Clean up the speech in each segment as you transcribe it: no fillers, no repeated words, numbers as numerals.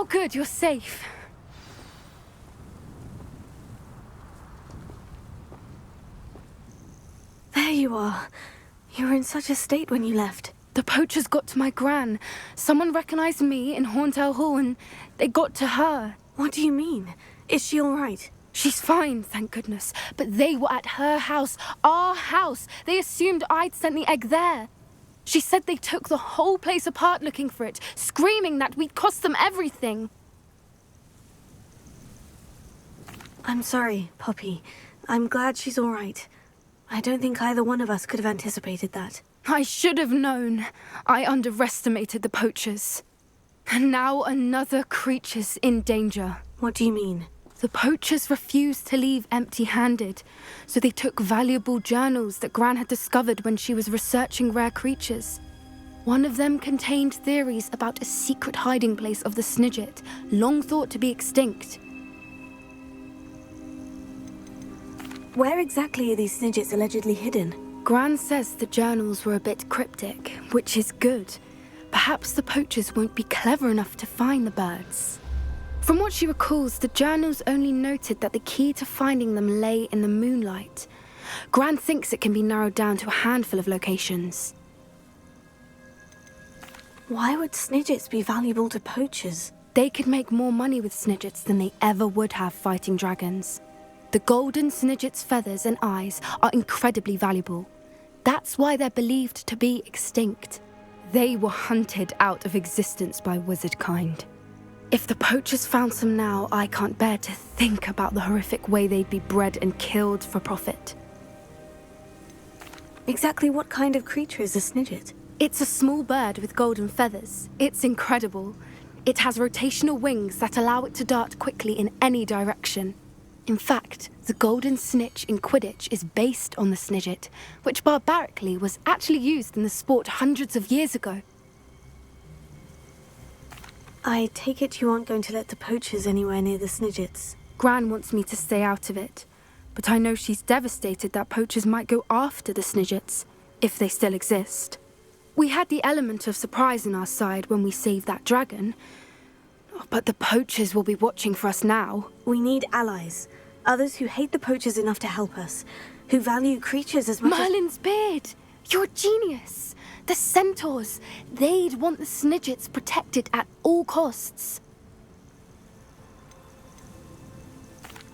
good, you're safe. There you are. You were in such a state when you left. The poachers got to my gran. Someone recognized me in Horntail Hall and they got to her. What do you mean? Is she all right? She's fine, thank goodness. But they were at her house, our house. They assumed I'd sent the egg there. She said they took the whole place apart looking for it, screaming that we'd cost them everything. I'm sorry, Poppy. I'm glad she's all right. I don't think either one of us could have anticipated that. I should have known. I underestimated the poachers. And now another creature's in danger. What do you mean? The poachers refused to leave empty-handed, so they took valuable journals that Gran had discovered when she was researching rare creatures. One of them contained theories about a secret hiding place of the Snidget, long thought to be extinct. Where exactly are these Snidgets allegedly hidden? Gran says the journals were a bit cryptic, which is good. Perhaps the poachers won't be clever enough to find the birds. From what she recalls, the journals only noted that the key to finding them lay in the moonlight. Gran thinks it can be narrowed down to a handful of locations. Why would Snidgets be valuable to poachers? They could make more money with Snidgets than they ever would have fighting dragons. The golden Snidget's feathers and eyes are incredibly valuable. That's why they're believed to be extinct. They were hunted out of existence by wizard kind. If the poachers found some now, I can't bear to think about the horrific way they'd be bred and killed for profit. Exactly what kind of creature is a Snidget? It's a small bird with golden feathers. It's incredible. It has rotational wings that allow it to dart quickly in any direction. In fact, the golden snitch in Quidditch is based on the Snidget, which barbarically was actually used in the sport hundreds of years ago. I take it you aren't going to let the poachers anywhere near the Snidgets. Gran wants me to stay out of it, but I know she's devastated that poachers might go after the Snidgets, if they still exist. We had the element of surprise on our side when we saved that dragon, but the poachers will be watching for us now. We need allies. Others who hate the poachers enough to help us, who value creatures as much Merlin's beard! You're a genius! The centaurs! They'd want the Snidgets protected at all costs.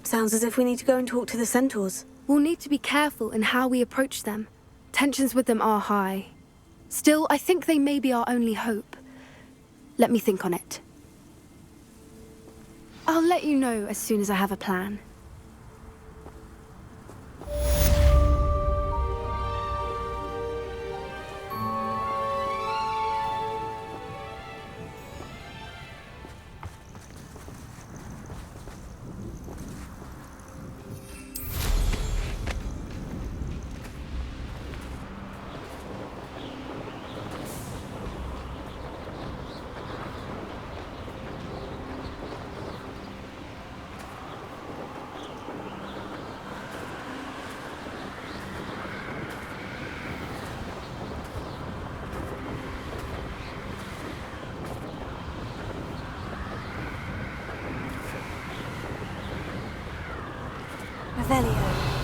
Sounds as if we need to go and talk to the centaurs. We'll need to be careful in how we approach them. Tensions with them are high. Still, I think they may be our only hope. Let me think on it. I'll let you know as soon as I have a plan. Revelio.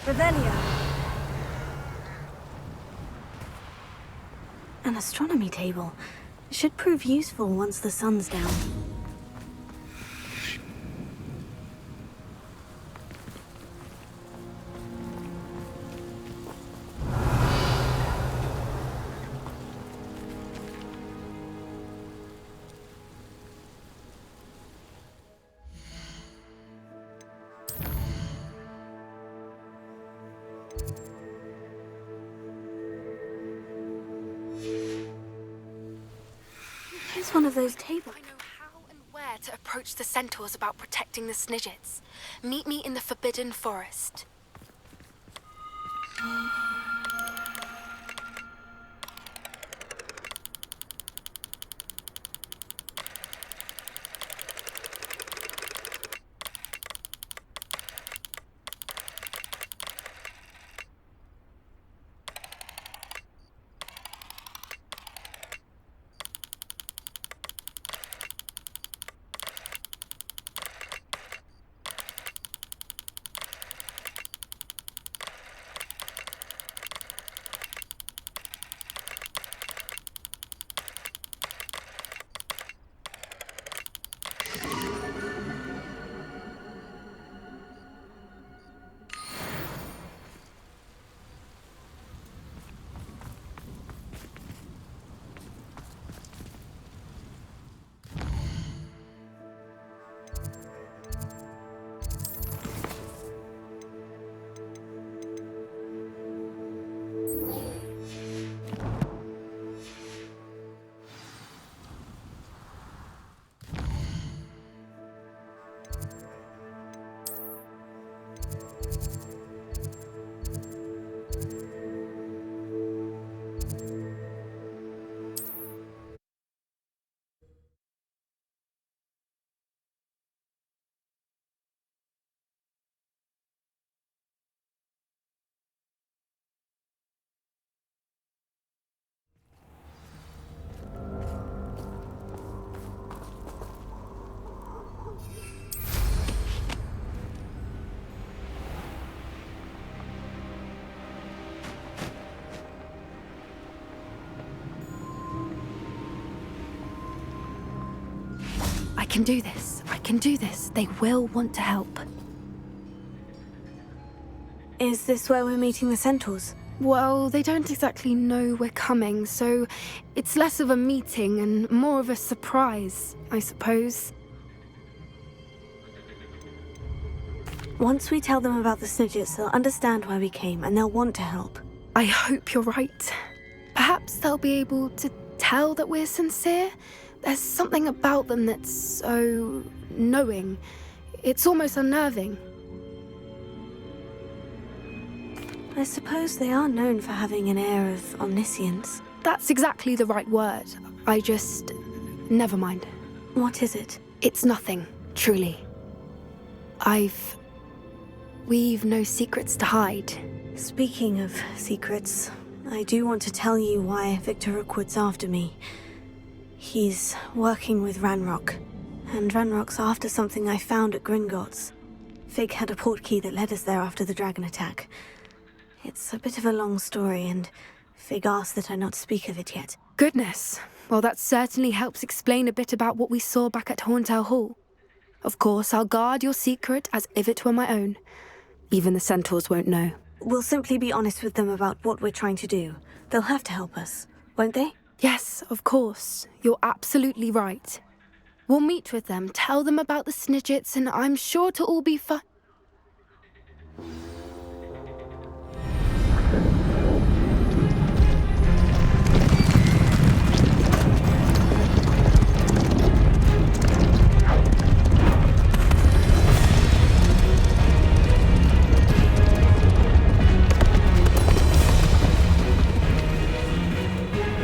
Revelio. An astronomy table. Should prove useful once the sun's down. What's one of those tables? I know how and where to approach the centaurs about protecting the Snidgets. Meet me in the Forbidden Forest. I can do this. I can do this. They will want to help. Is this where we're meeting the centaurs? Well, they don't exactly know we're coming, so it's less of a meeting and more of a surprise, I suppose. Once we tell them about the Snidgets, they'll understand why we came and they'll want to help. I hope you're right. Perhaps they'll be able to tell that we're sincere. There's something about them that's so knowing. It's almost unnerving. I suppose they are known for having an air of omniscience. That's exactly the right word. Never mind. What is it? It's nothing, truly. We've no secrets to hide. Speaking of secrets, I do want to tell you why Victor Rookwood's after me. He's working with Ranrock, and Ranrock's after something I found at Gringotts. Fig had a portkey that led us there after the dragon attack. It's a bit of a long story, and Fig asked that I not speak of it yet. Goodness. Well, that certainly helps explain a bit about what we saw back at Horntail Hall. Of course, I'll guard your secret as if it were my own. Even the centaurs won't know. We'll simply be honest with them about what we're trying to do. They'll have to help us, won't they? Yes, of course. You're absolutely right. We'll meet with them, tell them about the Snidgets, and I'm sure to all be fine.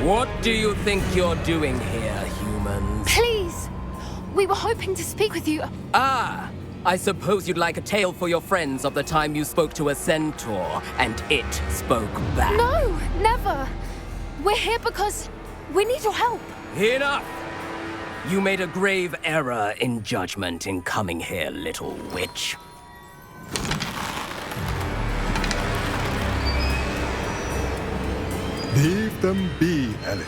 What do you think you're doing here, humans? Please! We were hoping to speak with you. Ah! I suppose you'd like a tale for your friends of the time you spoke to a centaur, and it spoke back. No, never. We're here because we need your help. Enough! You made a grave error in judgment in coming here, little witch. Leave them be, Alec.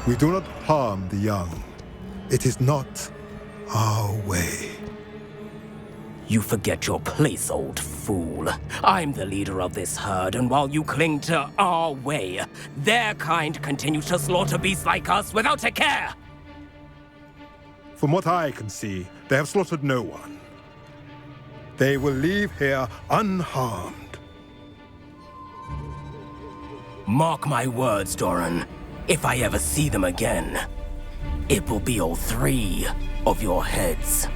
We do not harm the young. It is not our way. You forget your place, old fool. I'm the leader of this herd, and while you cling to our way, their kind continue to slaughter beasts like us without a care! From what I can see, they have slaughtered no one. They will leave here unharmed. Mark my words, Doran. If I ever see them again, it will be all 3 of your heads.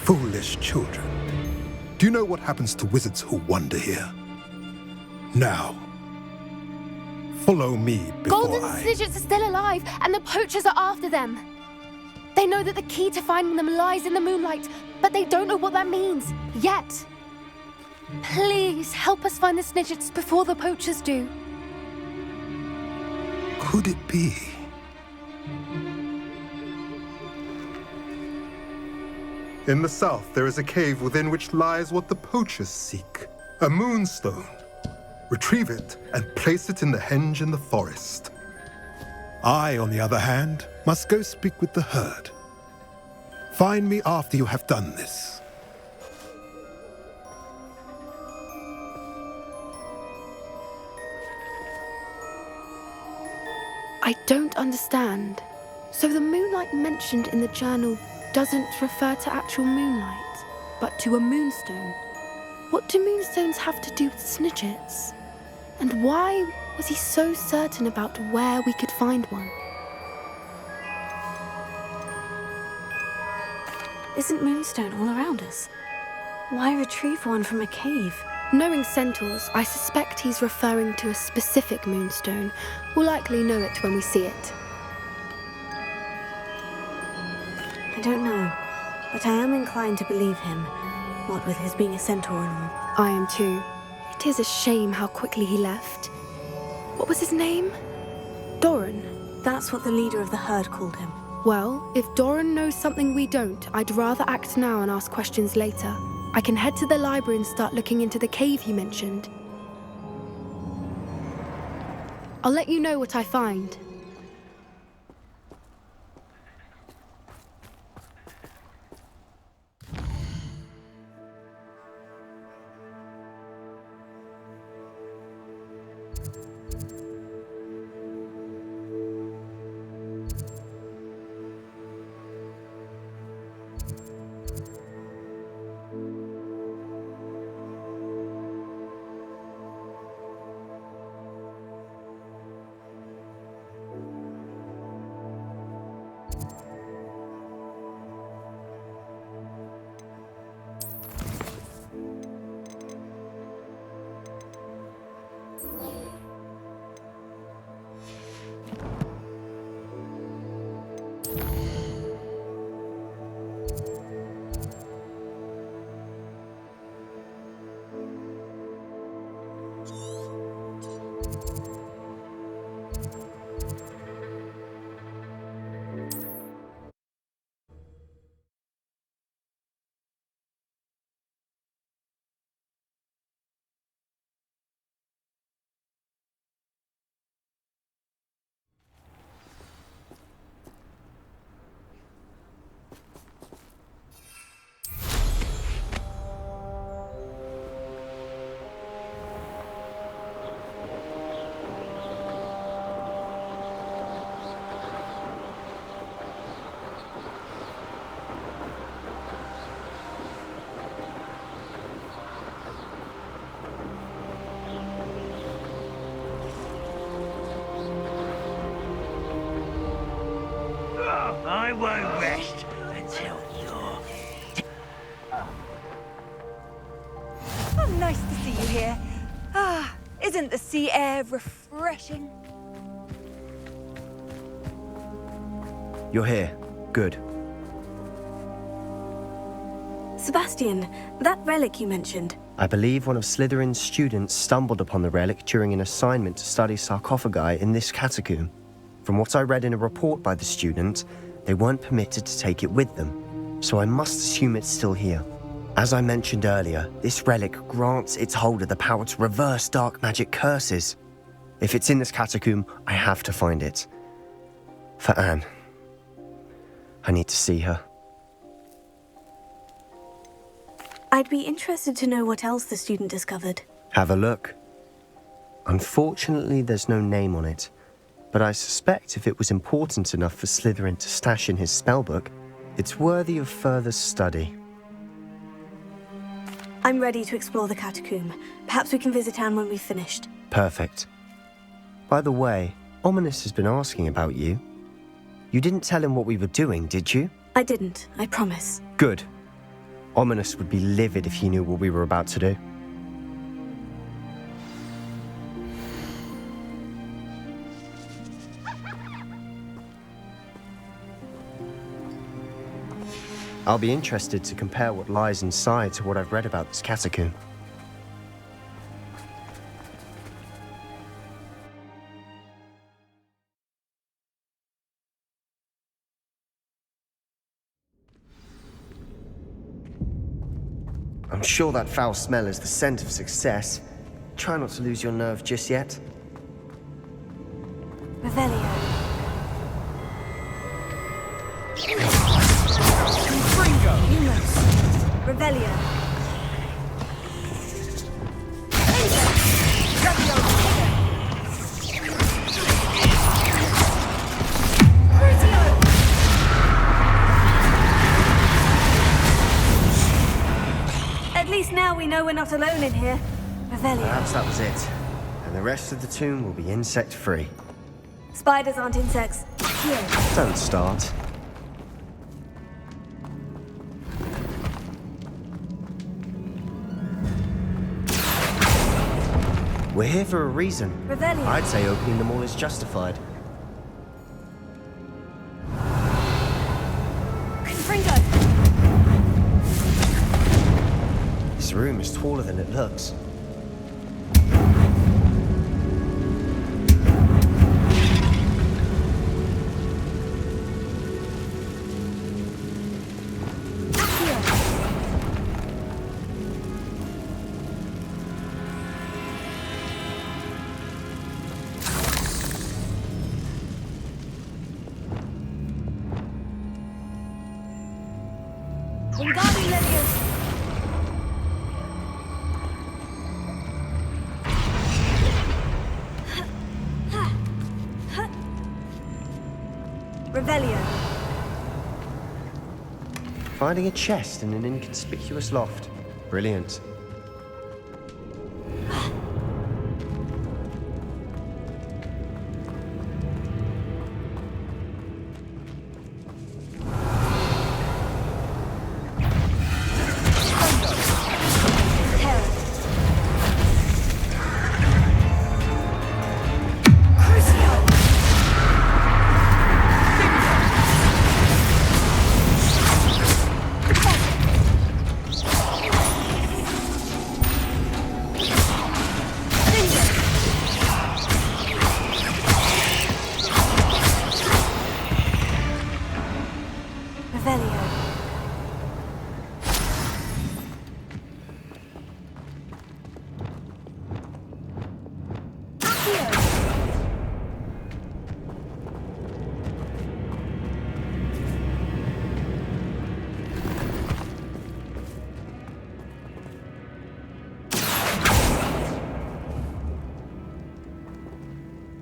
Foolish children. Do you know what happens to wizards who wander here? Now, follow me before Golden Snidgets are still alive, and the poachers are after them. They know that the key to finding them lies in the moonlight, but they don't know what that means, yet. Please, help us find the Snidgets before the poachers do. Could it be? In the south, there is a cave within which lies what the poachers seek. A moonstone. Retrieve it and place it in the henge in the forest. I, on the other hand, must go speak with the herd. Find me after you have done this. I don't understand. So the moonlight mentioned in the journal doesn't refer to actual moonlight, but to a moonstone. What do moonstones have to do with Snidgets? And why was he so certain about where we could find one? Isn't moonstone all around us? Why retrieve one from a cave? Knowing centaurs, I suspect he's referring to a specific moonstone. We'll likely know it when we see it. I don't know, but I am inclined to believe him, what with his being a centaur and all. I am too. It is a shame how quickly he left. What was his name? Doran. That's what the leader of the herd called him. Well, if Doran knows something we don't, I'd rather act now and ask questions later. I can head to the library and start looking into the cave you mentioned. I'll let you know what I find. I won't rest until you're... Oh, nice to see you here. Isn't the sea air refreshing? You're here. Good. Sebastian, that relic you mentioned. I believe one of Slytherin's students stumbled upon the relic during an assignment to study sarcophagi in this catacomb. From what I read in a report by the student, they weren't permitted to take it with them, so I must assume it's still here. As I mentioned earlier, this relic grants its holder the power to reverse dark magic curses. If it's in this catacomb, I have to find it. For Anne. I need to see her. I'd be interested to know what else the student discovered. Have a look. Unfortunately, there's no name on it, but I suspect if it was important enough for Slytherin to stash in his spellbook, it's worthy of further study. I'm ready to explore the catacomb. Perhaps we can visit Anne when we've finished. Perfect. By the way, Ominous has been asking about you. You didn't tell him what we were doing, did you? I didn't, I promise. Good. Ominous would be livid if he knew what we were about to do. I'll be interested to compare what lies inside to what I've read about this catacomb. I'm sure that foul smell is the scent of success. Try not to lose your nerve just yet. Revelio. Lumos. Revelio. At least now we know we're not alone in here. Revelio. Perhaps that was it. And the rest of the tomb will be insect-free. Spiders aren't insects. Here. Don't start. We're here for a reason. Revelio. I'd say opening them all is justified. Confringo. This room is taller than it looks. Wingardium Leviosa. Revelio. Finding a chest in an inconspicuous loft. Brilliant.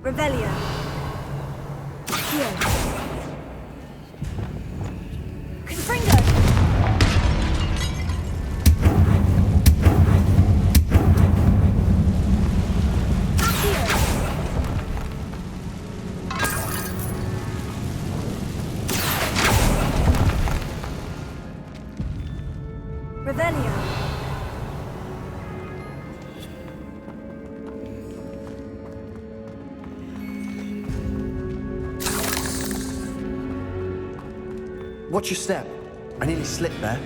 Revelio. Here. Confringo. Here. Revelio. Watch your step. I nearly slipped there.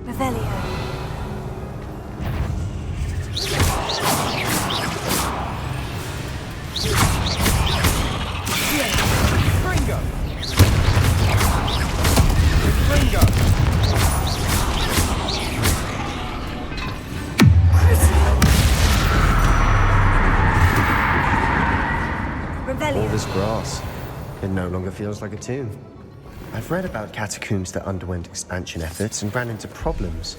Revelio. Ringo! Ringo! Revelio. All this grass. It no longer feels like a tomb. I've read about catacombs that underwent expansion efforts and ran into problems.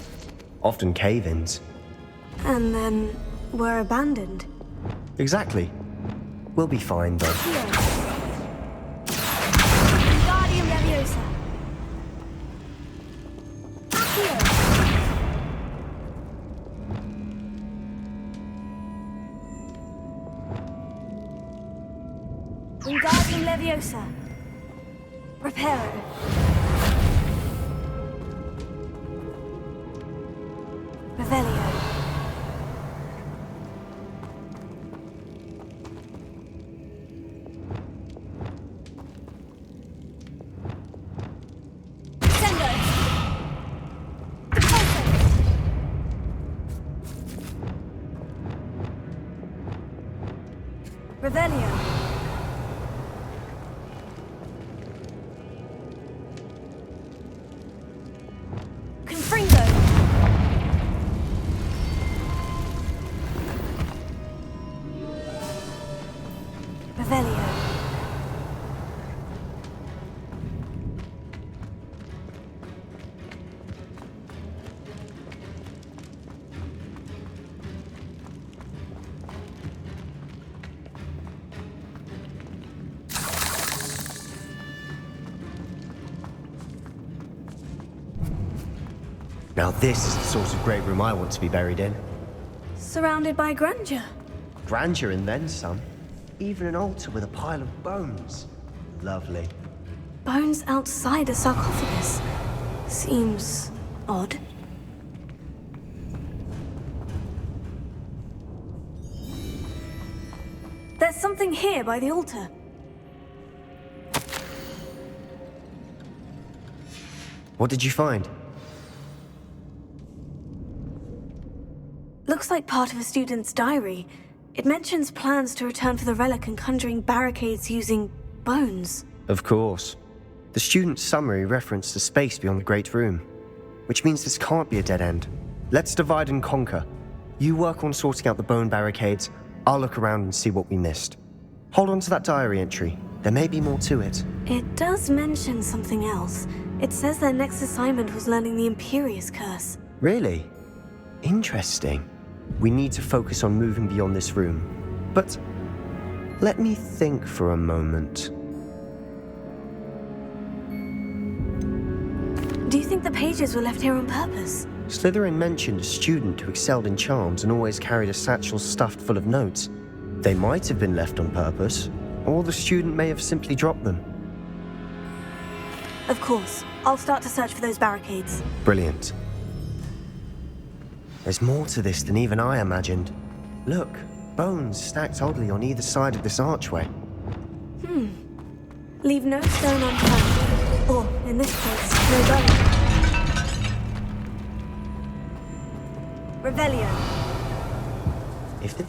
Often cave-ins. And then were abandoned. Exactly. We'll be fine, though. Wingardium Leviosa. Wingardium Leviosa. Reparo. Revelio. Sendo. Repulso. Revelio. Confringo. Revelio. Now this is the sort of great room I want to be buried in. Surrounded by grandeur. Grandeur and then some. Even an altar with a pile of bones. Lovely. Bones outside a sarcophagus. Seems odd. There's something here by the altar. What did you find? Looks like part of a student's diary. It mentions plans to return for the relic and conjuring barricades using bones. Of course. The student's summary referenced the space beyond the Great Room, which means this can't be a dead end. Let's divide and conquer. You work on sorting out the bone barricades, I'll look around and see what we missed. Hold on to that diary entry. There may be more to it. It does mention something else. It says their next assignment was learning the Imperious Curse. Really? Interesting. We need to focus on moving beyond this room. But let me think for a moment. Do you think the pages were left here on purpose? Slytherin mentioned a student who excelled in charms and always carried a satchel stuffed full of notes. They might have been left on purpose, or the student may have simply dropped them. Of course. I'll start to search for those barricades. Brilliant. There's more to this than even I imagined. Look, bones stacked oddly on either side of this archway. Leave no stone unturned. Or, in this case, no bone. Revelio. If the...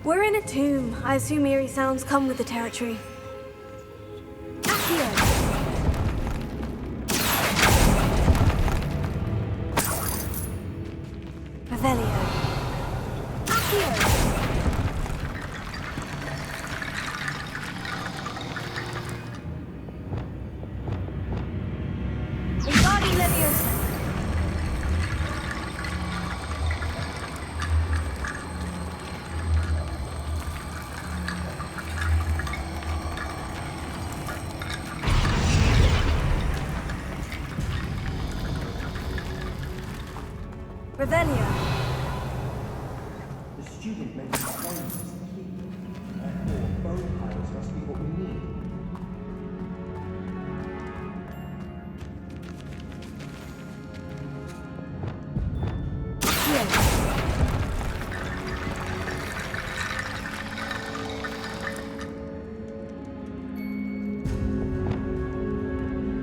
We're in a tomb. I assume eerie sounds come with the territory. Accio. Revelio. Accio. Wingardium Leviosa. Revelio. The student mentioned bones as the key. Therefore, bone piles must be what we need.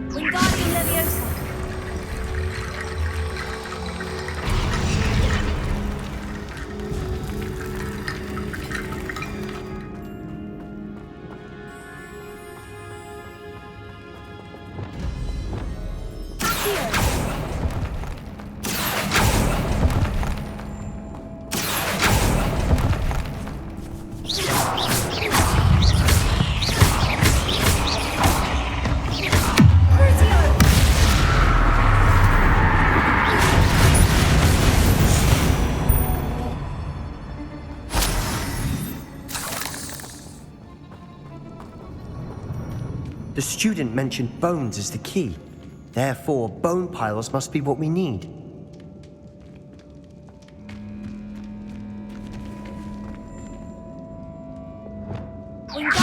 Wingardium Leviosa. The student mentioned bones as the key. Therefore, bone piles must be what we need. Wingardium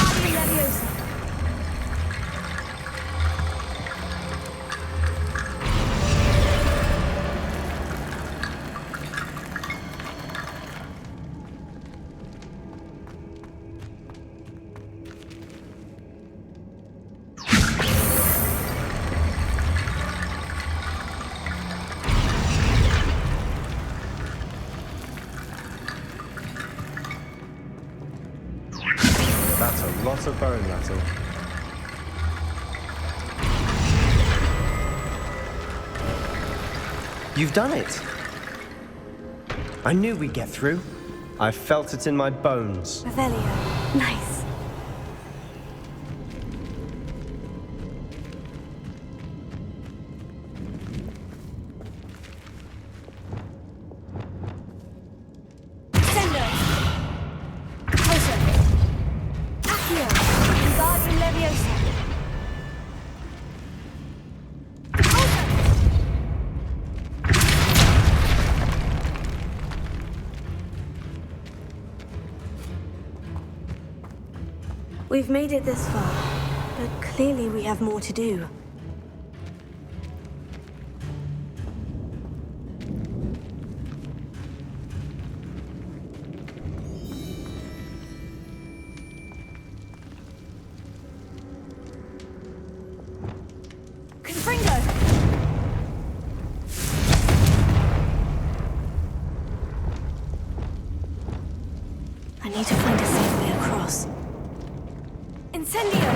That's a lot of bone metal. You've done it! I knew we'd get through. I felt it in my bones. Revelio. Nice. Sendo! Closer! Accio! Wingardium Leviosa! We've made it this far, but clearly we have more to do. Confringo! I need to find a safe way across. Incendio!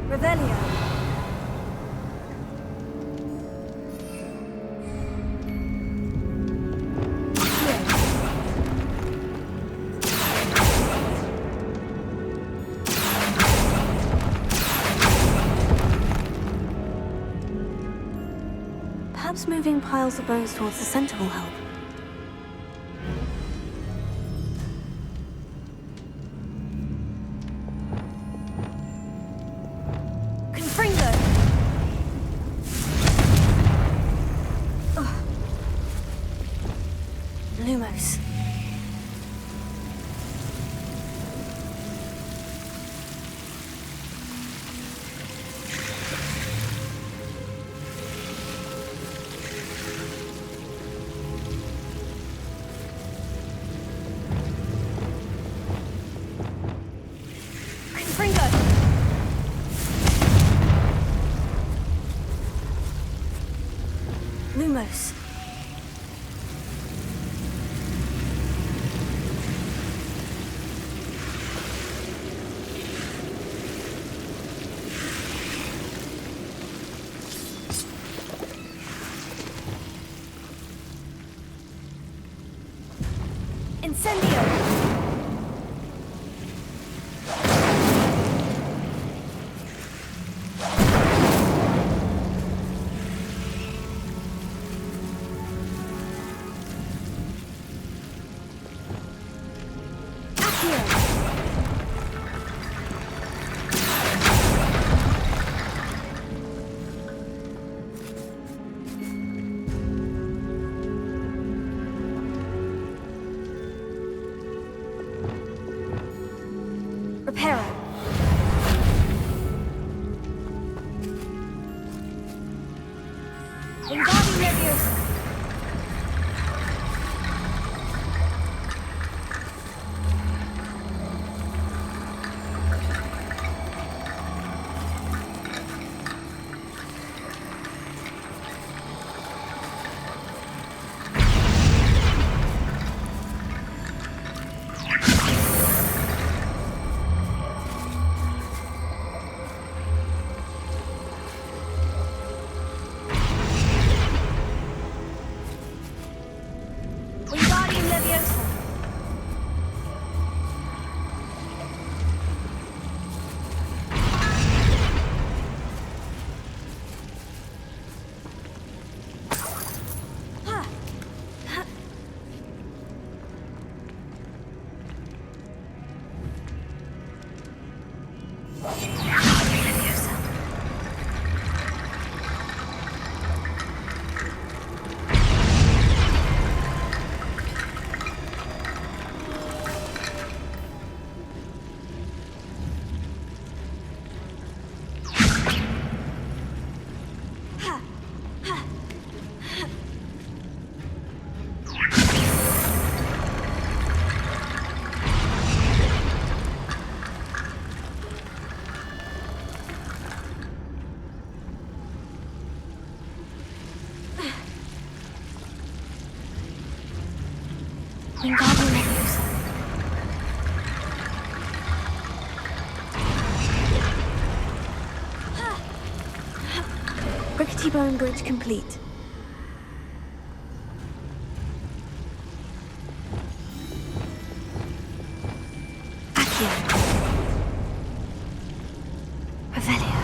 Revelio! Perhaps moving piles of bones towards the center will help. Confringo! Lumos. Confringo! Lumos. Incendio! Reparo. Wingardium Leviosa. Wingardium Leviosa. Antibone bridge complete. Accio. Revelio.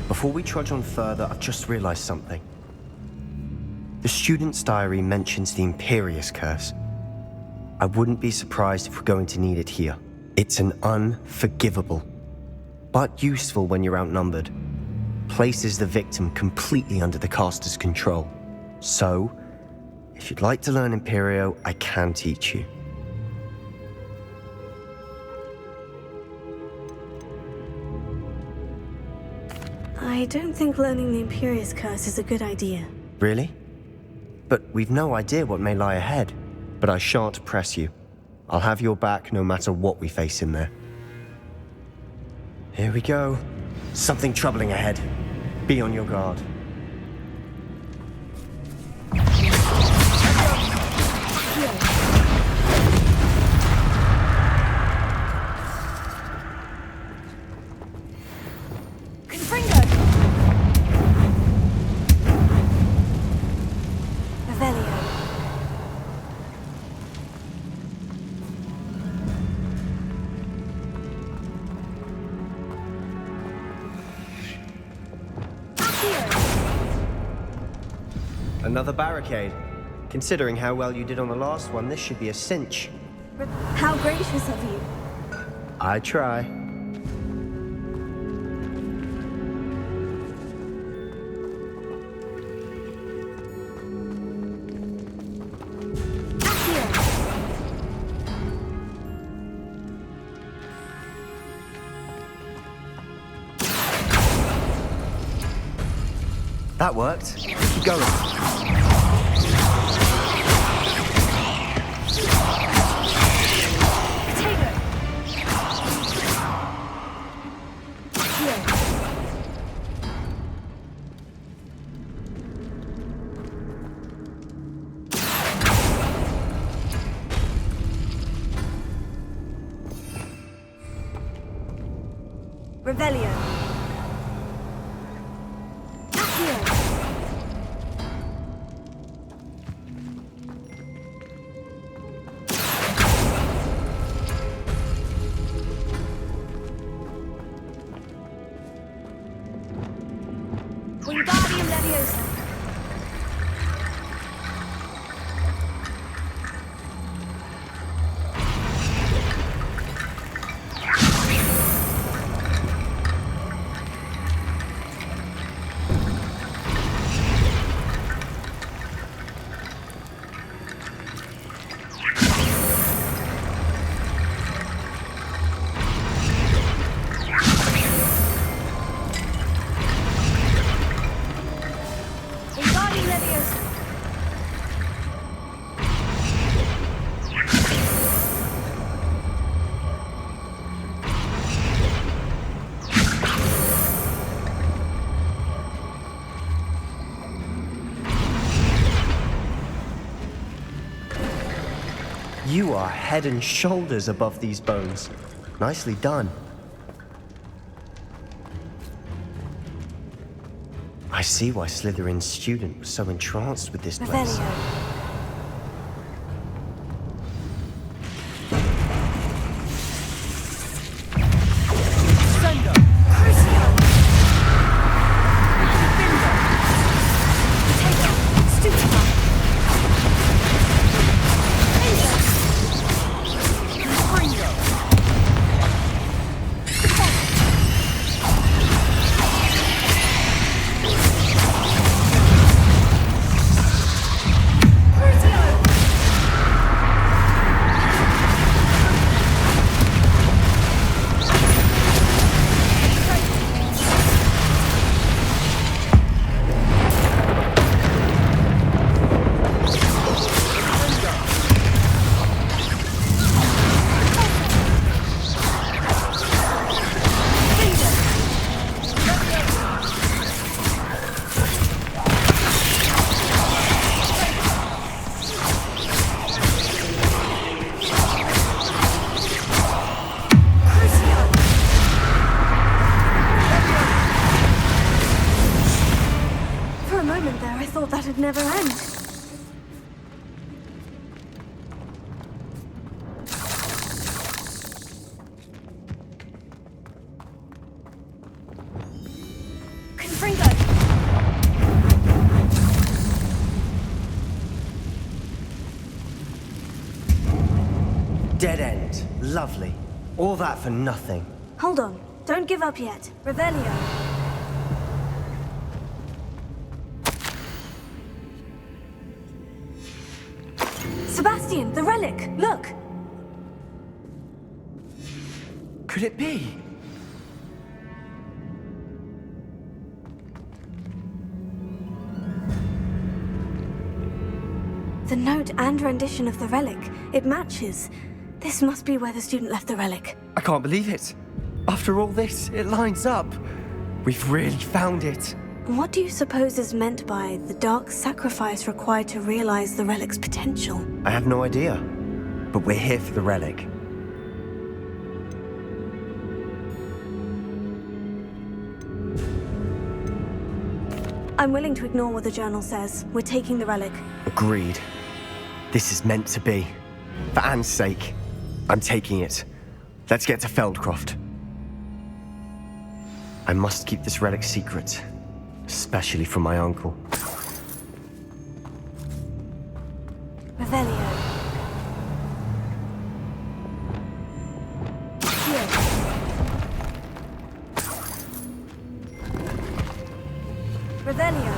Before we trudge on further, I've just realized something. The student's diary mentions the Imperious Curse. I wouldn't be surprised if we're going to need it here. It's an unforgivable, but useful when you're outnumbered. Places the victim completely under the caster's control. So, if you'd like to learn Imperio, I can teach you. I don't think learning the Imperious Curse is a good idea. Really? But we've no idea what may lie ahead. But I shan't press you. I'll have your back no matter what we face in there. Here we go. Something troubling ahead. Be on your guard. Another barricade. Considering how well you did on the last one, this should be a cinch. How gracious of you. I try. That worked. Keep going. Revelio. Wingardium Leviosa. You are head and shoulders above these bones. Nicely done. I see why Slytherin's student was so entranced with this place. Revelio. never end. Confringo! Dead end. Lovely. All that for nothing. Hold on. Don't give up yet. Revelio. Sebastian, the relic! Look! Could it be? The note and rendition of the relic. It matches. This must be where the student left the relic. I can't believe it. After all this, it lines up. We've really found it. What do you suppose is meant by the dark sacrifice required to realize the relic's potential? I have no idea. But we're here for the relic. I'm willing to ignore what the journal says. We're taking the relic. Agreed. This is meant to be. For Anne's sake, I'm taking it. Let's get to Feldcroft. I must keep this relic secret, especially from my uncle. Revelio. Here. Revelio.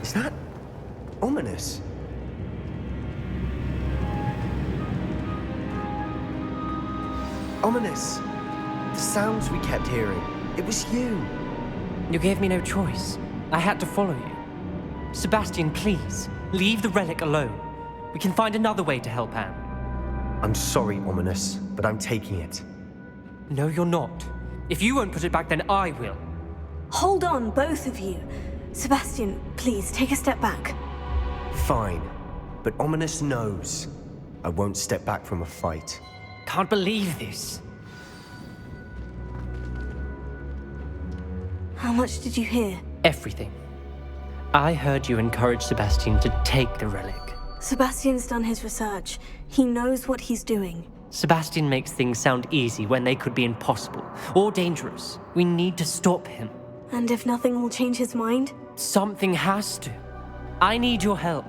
Is that ominous? Ominous. The sounds we kept hearing. It was you. You gave me no choice. I had to follow you. Sebastian, please, leave the relic alone. We can find another way to help Anne. I'm sorry, Ominous, but I'm taking it. No, you're not. If you won't put it back, then I will. Hold on, both of you. Sebastian, please, take a step back. Fine, but Ominous knows I won't step back from a fight. Can't believe this. How much did you hear? Everything. I heard you encourage Sebastian to take the relic. Sebastian's done his research. He knows what he's doing. Sebastian makes things sound easy when they could be impossible or dangerous. We need to stop him. And if nothing will change his mind? Something has to. I need your help.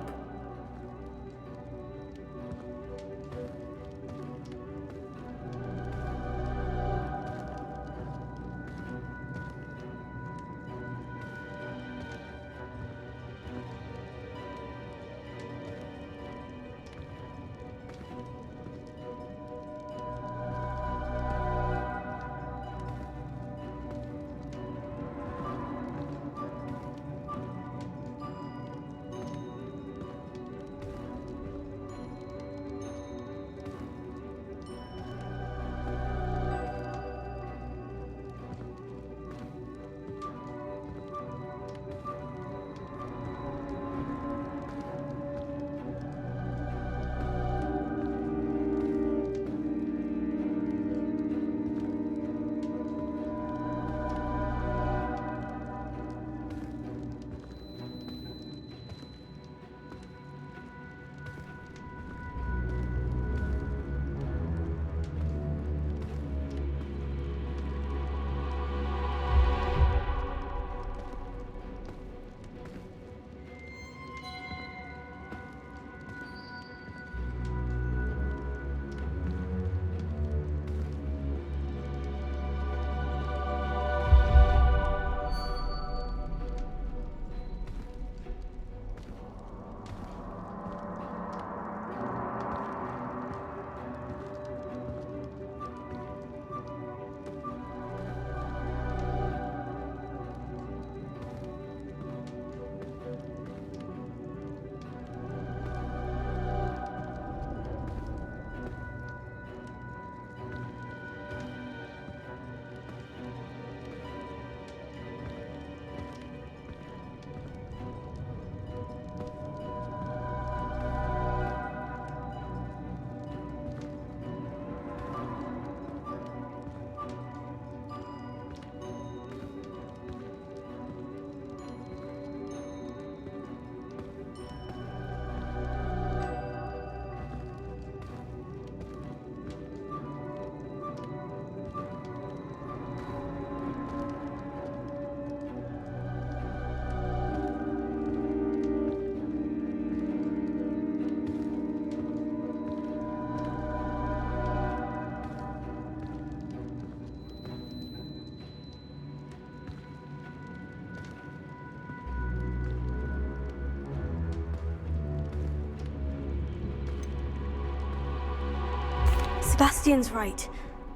Sebastian's right.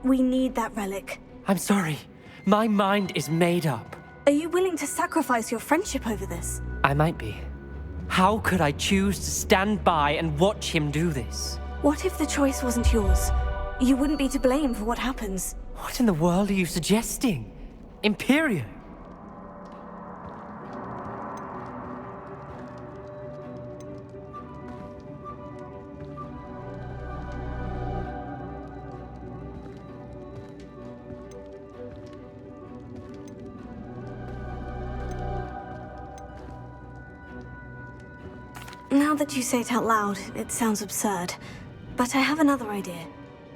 We need that relic. I'm sorry. My mind is made up. Are you willing to sacrifice your friendship over this? I might be. How could I choose to stand by and watch him do this? What if the choice wasn't yours? You wouldn't be to blame for what happens. What in the world are you suggesting? Imperio? Now that you say it out loud, it sounds absurd. But I have another idea.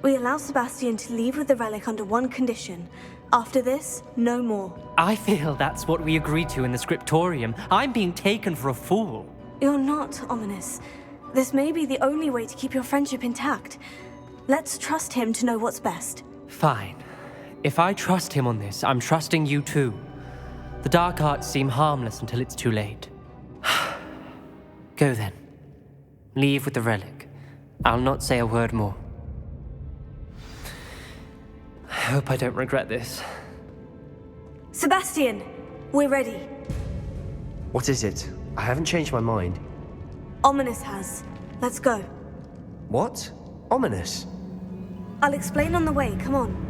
We allow Sebastian to leave with the relic under one condition. After this, no more. I feel that's what we agreed to in the scriptorium. I'm being taken for a fool. You're not, Ominous. This may be the only way to keep your friendship intact. Let's trust him to know what's best. Fine. If I trust him on this, I'm trusting you too. The dark arts seem harmless until it's too late. Go then. Leave with the relic. I'll not say a word more. I hope I don't regret this. Sebastian, we're ready. What is it? I haven't changed my mind. Ominous has. Let's go. What? Ominous? I'll explain on the way, come on.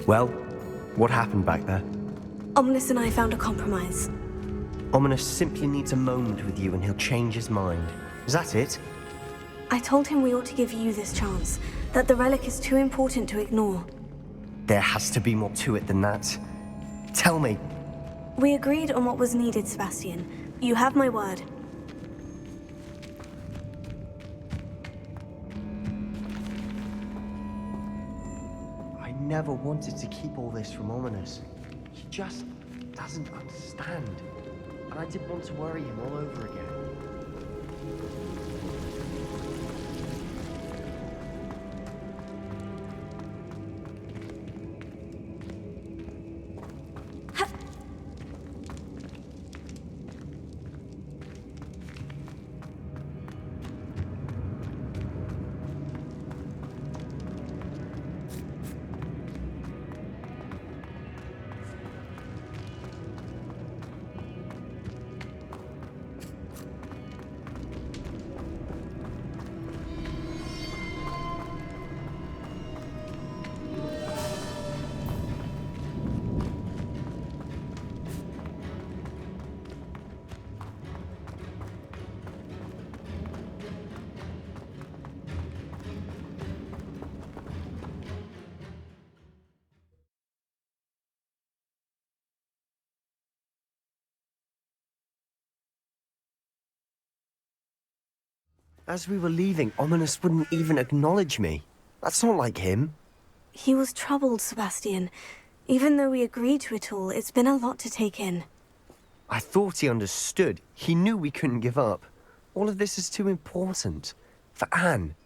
Well, what happened back there? Ominous and I found a compromise. Ominous simply needs a moment with you and he'll change his mind. Is that it? I told him we ought to give you this chance, that the relic is too important to ignore. There has to be more to it than that. Tell me. We agreed on what was needed, Sebastian. You have my word. I never wanted to keep all this from Ominous. He just doesn't understand. And I didn't want to worry him all over again. As we were leaving, Ominous wouldn't even acknowledge me. That's not like him. He was troubled, Sebastian. Even though we agreed to it all, it's been a lot to take in. I thought he understood. He knew we couldn't give up. All of this is too important. For Anne.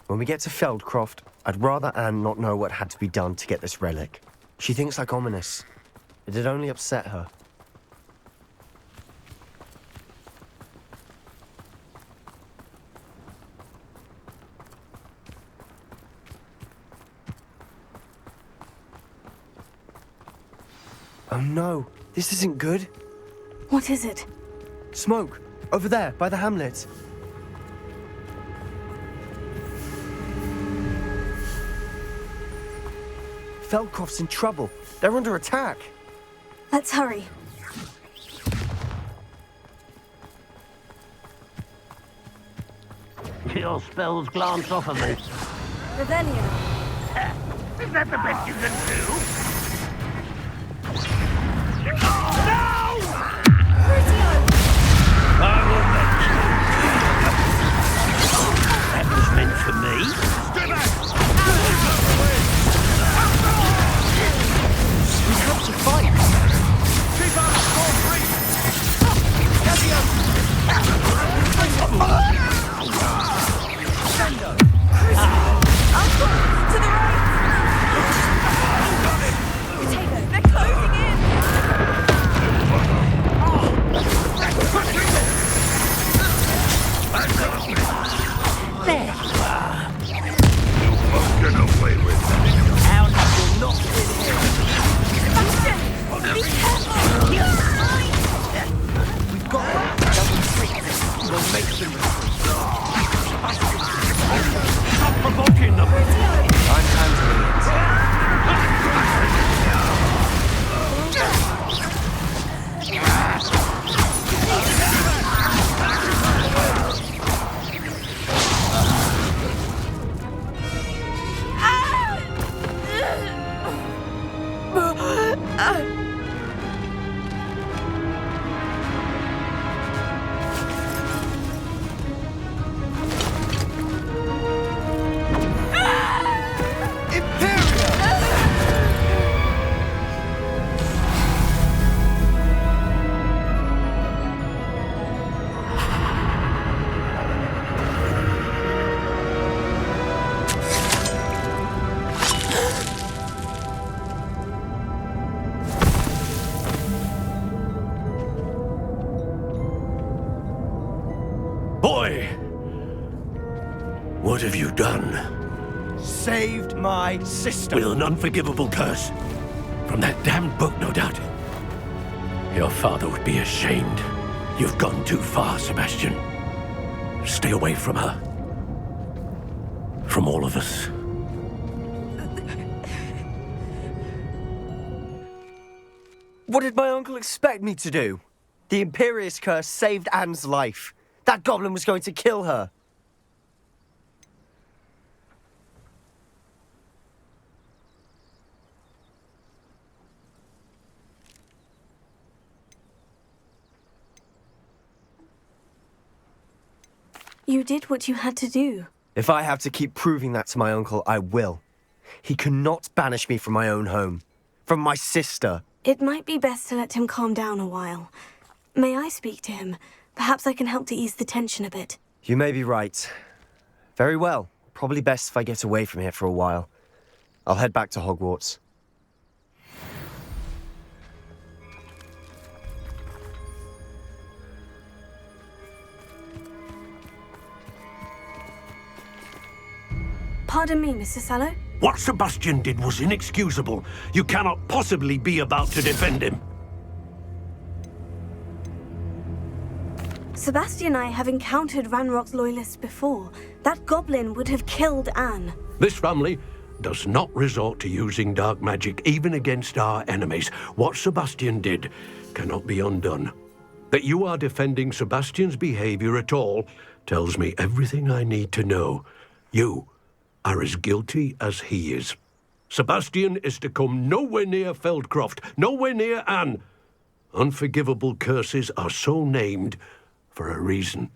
When we get to Feldcroft, I'd rather Anne not know what had to be done to get this relic. She thinks like Ominous. It'd only upset her. Oh no, this isn't good. What is it? Smoke! Over there, by the hamlet. Feldcroft's in trouble. They're under attack. Let's hurry. Your spells glance off of me. Revelio. Is that the best you can do? I will bet. That was meant for me. Stay back! We have to fight. Keep up! Score free! To the right! Potato, they're closing in! There you are. You won't get away with that. How did you not get here? Sebastian! Be careful! We've got double tricks. We'll make them stop provoking them. I'm handling it. boy. What have you done? Saved my sister. With an unforgivable curse. From that damned book, no doubt. Your father would be ashamed. You've gone too far, Sebastian. Stay away from her. From all of us. What did my uncle expect me to do? The Imperious curse saved Anne's life. That goblin was going to kill her. You did what you had to do. If I have to keep proving that to my uncle, I will. He cannot banish me from my own home. From my sister. It might be best to let him calm down a while. May I speak to him? Perhaps I can help to ease the tension a bit. You may be right. Very well. Probably best if I get away from here for a while. I'll head back to Hogwarts. Pardon me, Mr. Sallow? What Sebastian did was inexcusable. You cannot possibly be about to defend him. Sebastian and I have encountered Ranrock's loyalists before. That goblin would have killed Anne. This family does not resort to using dark magic even against our enemies. What Sebastian did cannot be undone. That you are defending Sebastian's behavior at all tells me everything I need to know. You are as guilty as he is. Sebastian is to come nowhere near Feldcroft, nowhere near Anne. Unforgivable curses are so named for a reason.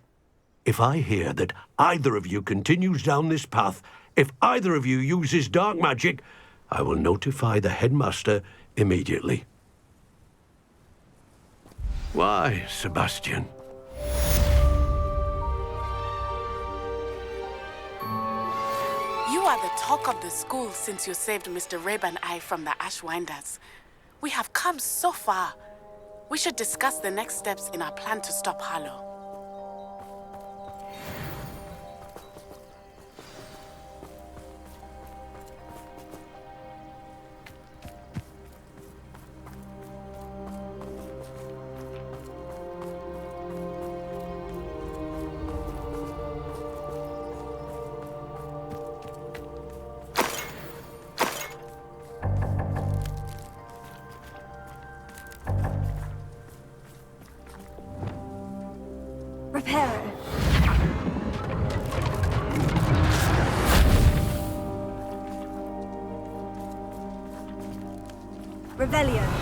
If I hear that either of you continues down this path, if either of you uses dark magic, I will notify the headmaster immediately. Why, Sebastian? You are the talk of the school since you saved Mr. Rabe and I from the Ashwinders. We have come so far. We should discuss the next steps in our plan to stop Harlow. Reparo. Revelio.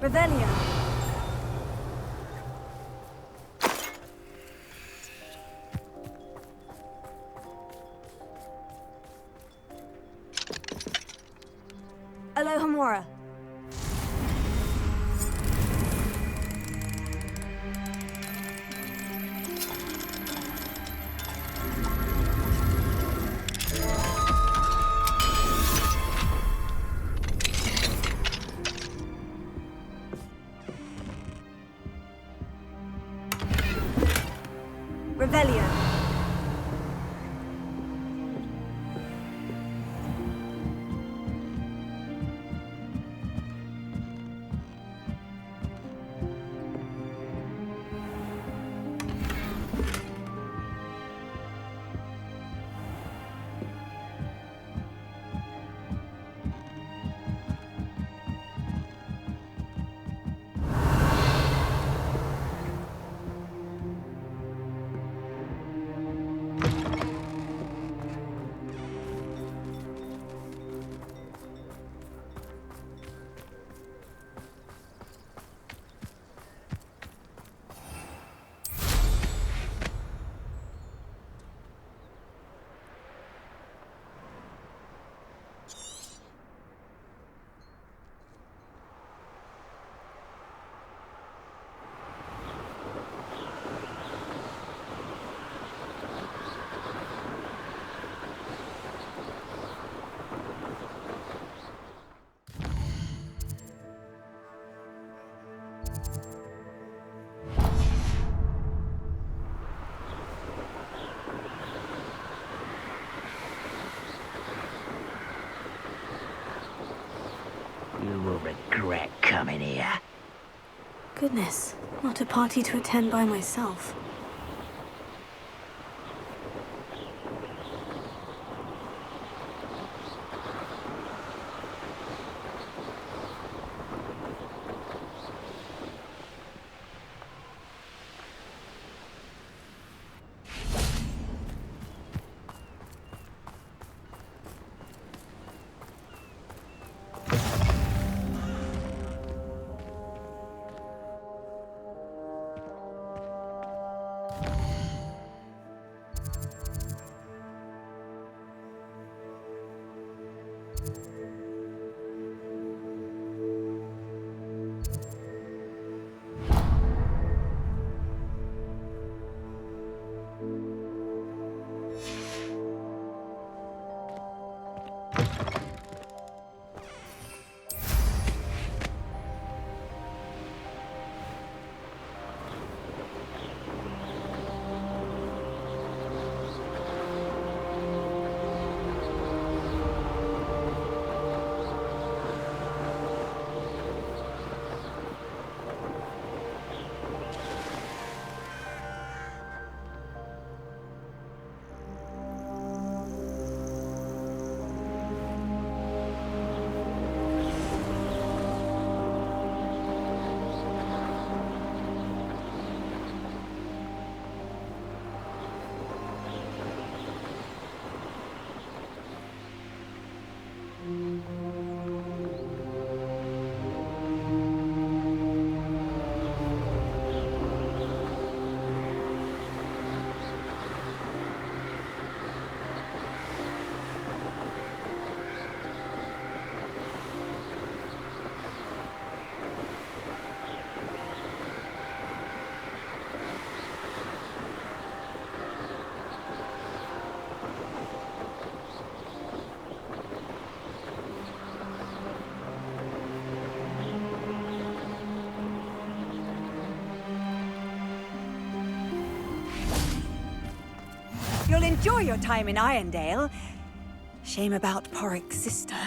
Revelio. Alohomora. Revelio. goodness, not a party to attend by myself. You'll enjoy your time in Irondale. Shame about Porrick's sister.